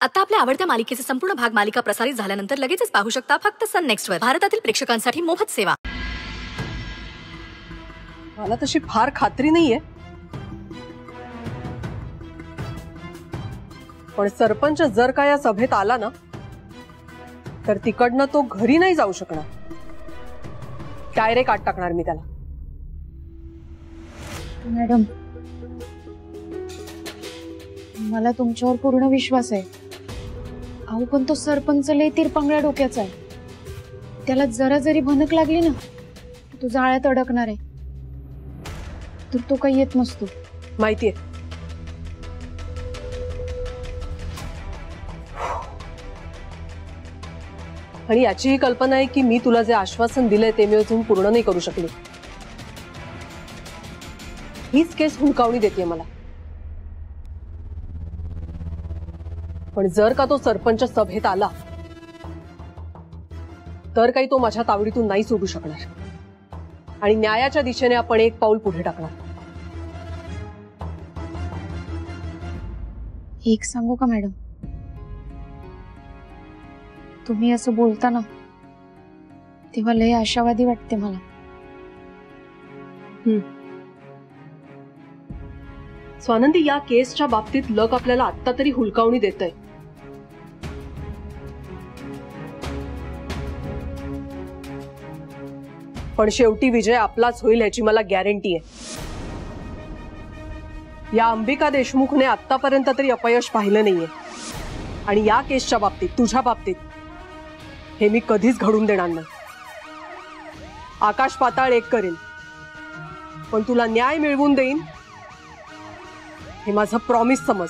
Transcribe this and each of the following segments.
आता आपल्या आवडत्या मालिकेचे संपूर्ण भाग मालिका प्रसारित झाल्यानंतर लगेचच पाहू शकता फक्त सन नेक्स्ट वर. भारतातील प्रेक्षकांसाठी मोफत सेवा. मला तशी फार खात्री नाहीये, पण सरपंच जर का या सभेत आला ना तर तिकडनं तो घरी नाही जाऊ शकणार. डायरेक्ट आत टाकणार मी त्याला. मॅडम, मला तुमच्यावर पूर्ण विश्वास आहे. अहो पण तो सरपंच लय तिरपांगळ्या डोक्याचा आहे. त्याला जरा जरी भनक लागली ना तो जाळ्यात अडकणार आहे. तर तो काही येत नसतो. माहितीये. आणि याचीही कल्पना आहे की मी तुला जे आश्वासन दिलंय ते मी अजून पूर्ण नाही करू शकले. हीच केस हुलकावणी देते मला. पण जर का तो सरपंच सभेत आला तर काही तो माझ्या तावडीतून नाही सोडू शकणार आणि न्यायाच्या दिशेने आपण एक पाऊल पुढे टाकणार. एक सांगू का मॅडम, तुम्ही असं बोलता ना तेव्हा लय आशावादी वाटते मला. स्वानंदी, या केसच्या बाबतीत लक आपल्याला आत्ता तरी हुलकावणी देतंय. पण शेवटी विजय आपलाच होईल याची मला गॅरंटी आहे. या अंबिका देशमुखने आतापर्यंत तरी अपयश पाहिलं नाहीये आणि या केसच्या बाबतीत, तुझ्या बाबतीत हे मी कधीच घडून देणार नाही. आकाश पाताळ एक करेन पण तुला न्याय मिळवून देईन हे माझं प्रॉमिस समज.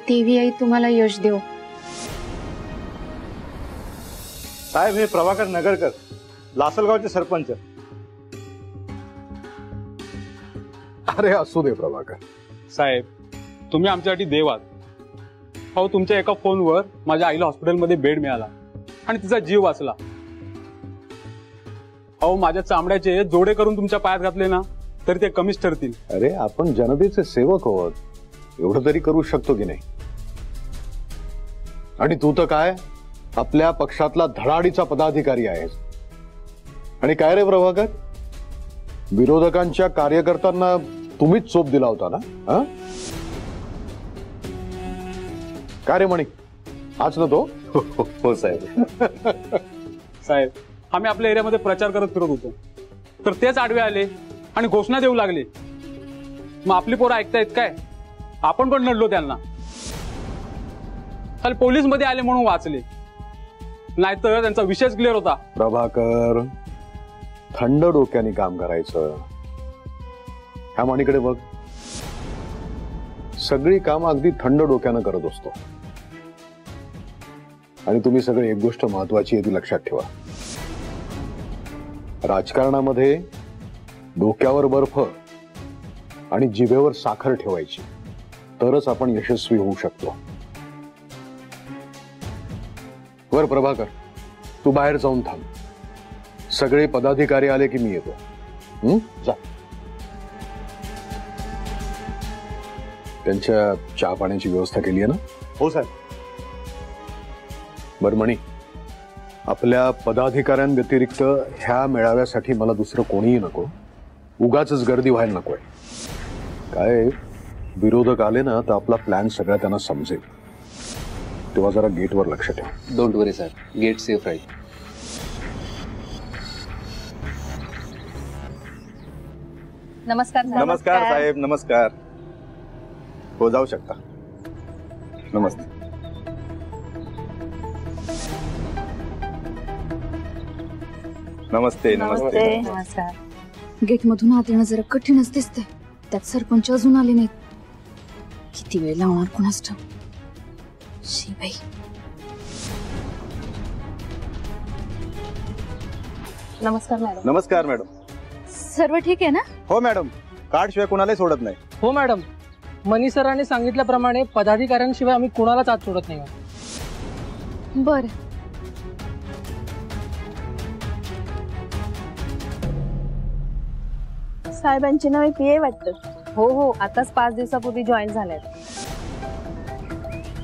देवी आई तुम्हाला यश देव. साहेब, हे प्रभाकर नगरकर, लासलगावचे सरपंच. अरे असू दे प्रभाकर. साहेब, तुम्ही आमच्यासाठी देव आहात. अहो, तुमच्या एका फोनवर माझ्या आईला हॉस्पिटलमध्ये बेड मिळाला आणि तिचा जीव वाचला. अहो, माझ्या चामड्याचे जोडे करून तुमच्या पायात घातले ना तरी ते कमीच ठरतील. अरे आपण जनतेचे सेवक आहोत, एवढं तरी करू शकतो की नाही. आणि तू तर काय आपल्या पक्षातला धडाडीचा पदाधिकारी आहेस. आणि काय रे प्रभाकर, विरोधकांच्या कार्यकर्त्यांना तुम्हीच चोप दिला होता ना. काय रे मणिक, हाच ना तो? हो साहेब. साहेब, आम्ही आपल्या एरियामध्ये प्रचार करत फिरत होतो तर तेच आडवे आले आणि घोषणा देऊ लागले. मग आपली पोरं ऐकतायत काय? आपण पण लढलो त्यांना. काल पोलीस मध्ये आले म्हणून वाचले, नाहीतर त्यांचा विषयच क्लिअर होता. प्रभाकर, थंड डोक्याने काम करायचं. ह्या मणीकडे बघ, सगळी काम अगदी थंड डोक्यानं करत असतो. आणि तुम्ही सगळे एक गोष्ट महत्वाची आहे ती लक्षात ठेवा. राजकारणामध्ये डोक्यावर बर्फ आणि जिभेवर साखर ठेवायची, तरच आपण यशस्वी होऊ शकतो. वर प्रभाकर, तू बाहेर जाऊन थांब. सगळे पदाधिकारी आले की मी येतो. जा. त्यांच्या चहा पाण्याची व्यवस्था केली आहे ना? हो साहेब. बर मणी, आपल्या पदाधिकाऱ्यांव्यतिरिक्त ह्या मेळाव्यासाठी मला दुसरं कोणीही नको. उगाच गर्दी व्हायला नकोय. काय विरोधक आले ना तर आपला प्लॅन सगळा त्यांना समजेल. तेव्हा जरा गेटवर लक्ष ठेव. Don't worry sir, gate safe राहील. नमस्कार. नमस्कार साहेब. नमस्कार. हो, जाऊ शकता. नमस्ते. नमस्ते. नमस्ते. नमस्कार. गेट मधून आत येणं जरा कठीणच दिसतंय. त्यात सरपंच अजून आले नाहीत. किती वेळ लावणार कोणास ठाऊक. बाई, नमस्कार मॅडम. नमस्कार मॅडम. सर्व ठीक आहे ना? हो मॅडम, कार्ड शिवाय कोणालाही सोडत नाही. हो मॅडम, मनी सरांनी सांगितल्याप्रमाणे पदाधिकाऱ्यांशिवाय आम्ही कोणालाच आत सोडत नाही. बर, साहेबांची नवी पीए वाटतं. हो हो, आताच 5 दिवसापूर्वी जॉईन झाल्यात.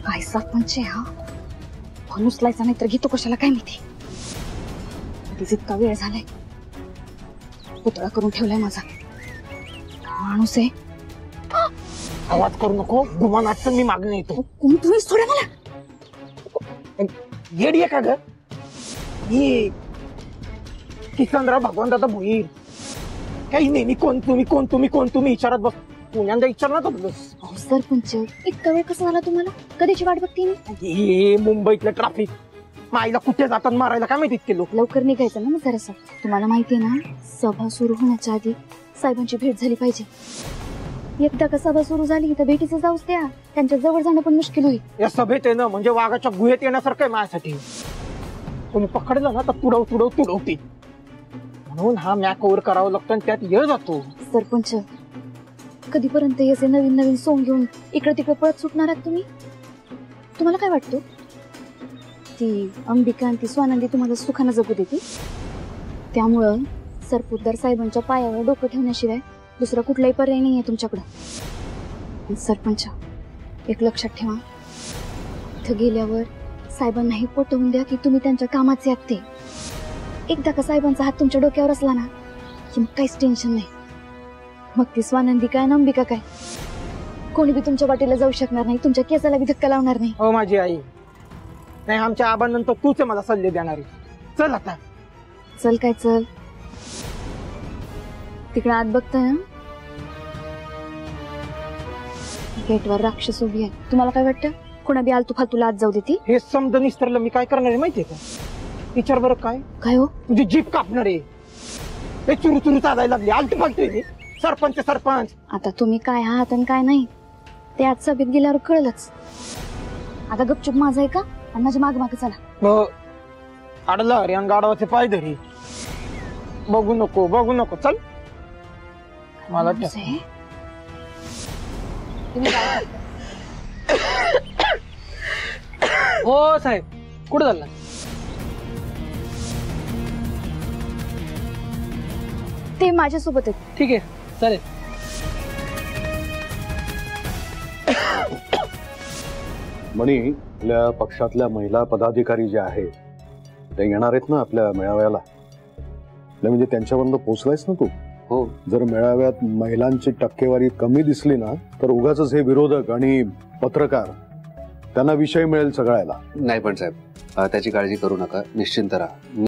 काय सरपंच आहे हा, फोन उचलायचा नाही तर घेतो कशाला काय माहिती. आधीच इतका वेळ झालाय, पुतळा करून ठेवलाय माझा. माणूस आहे. आवाज करू नको, गुमानाचं मी मागणे येतो. कोण तुम्ही, सोडा मला. येडी आहे का ग? ये किसनराव भगवान दादा भोईर. काही नेहमी कोण तुम्ही विचारत बस. पुण्यांदा विचारणार तर बस. अहो सरपंच, इतका वेळ कसा झाला तुम्हाला? कधीची वाट बघते मी. हे मुंबईतलं ट्रॅफिक, माईला कुठे जातात मारायला काय माहिती इतके लोक. लवकर निघायचं ना मग जरासं. तुम्हाला माहितीये ना, सभा सुरू होण्याच्या आधी साहेबांची भेट झाली पाहिजे. एकदा का सभा सुरू झाली तर भेटीचं जाऊच द्या, त्यांच्या जवळ जाणं पण मुश्किल होईल. या सभेत येणं म्हणजे वाघाच्या गुहेत येण्यासारखं आहे माझ्यासाठी. कोणी पकडलं ना तर तुडवते. म्हणून हा मॅक ओव्हर करावा लागतो आणि त्यात येळ जातो. सरपंच, कधीपर्यंत याचे नवीन सोंग घेऊन इकडे तिकडे पळत सुटणार आहात तुम्ही? तुम्हाला काय वाटतं, ती अंबिका आणि ती स्वानंदी तुम्हाला सुखानं जगू देते? त्यामुळं सरपोतदार साहेबांच्या पायावर डोकं ठेवण्याशिवाय दुसरा कुठलाही पर्याय नाहीये तुमच्याकडं. सरपंच, एक लक्षात ठेवा, इथं गेल्यावर साहेबांना हे पटवून द्या की तुम्ही त्यांच्या कामाचे आहात ते. एकदा का साहेबांचा हात तुमच्या डोक्यावर असला ना की मग काहीच टेन्शन नाही. मग ती स्वानंदी काय, अंबिका काय, कोणी बी तुमच्या वाटेला जाऊ शकणार नाही, तुमच्या केसाला बी धक्का लावणार नाही. हो माझी आई. नाही, आमच्या आबांनंतर तूच मला सल्ले देणारी. चल आता. चल काय चल, तिकडे आत बघताय ना, गेटवर राक्षस उभी आहे. तुम्हाला काय वाटतं, कोणा बी आलतू फालतूला आत जाऊ देती? हे समज निस्तरलं मी काय करणार आहे माहितीये का? विचार बरं काय काय हो, तुझी जीप कापणार आहे. हे चुरू चालायला लागली, आलटू फालतू. सरपंच आता तुम्ही काय आहात आणि काय नाही ते आज सभेत गेल्यावर कळलंच. आता गपचूप माझं आहे का आणि माझ्या माग चला. अडला हरियाण गाडवाचे पाय धरी. बघू नको चल. मला माणूस आहे. हो साहेब, कुठं चालला? ते माझ्यासोबत आहेत. ठीक आहे, चालेल. मनी, आपल्या पक्षातल्या महिला पदाधिकारी ज्या आहेत त्या येणार आहेत ना आपल्या मेळाव्याला? म्हणजे त्यांच्यापर्यंत पोहोचलायस ना तू? हो. जर मेळाव्यात महिलांची टक्केवारी कमी दिसली ना तर उगाच हे विरोधक आणि पत्रकार त्यांना विषय मिळेल सगळ्याला. नाही पण साहेब, त्याची काळजी करू नका, निश्चिंत राहा.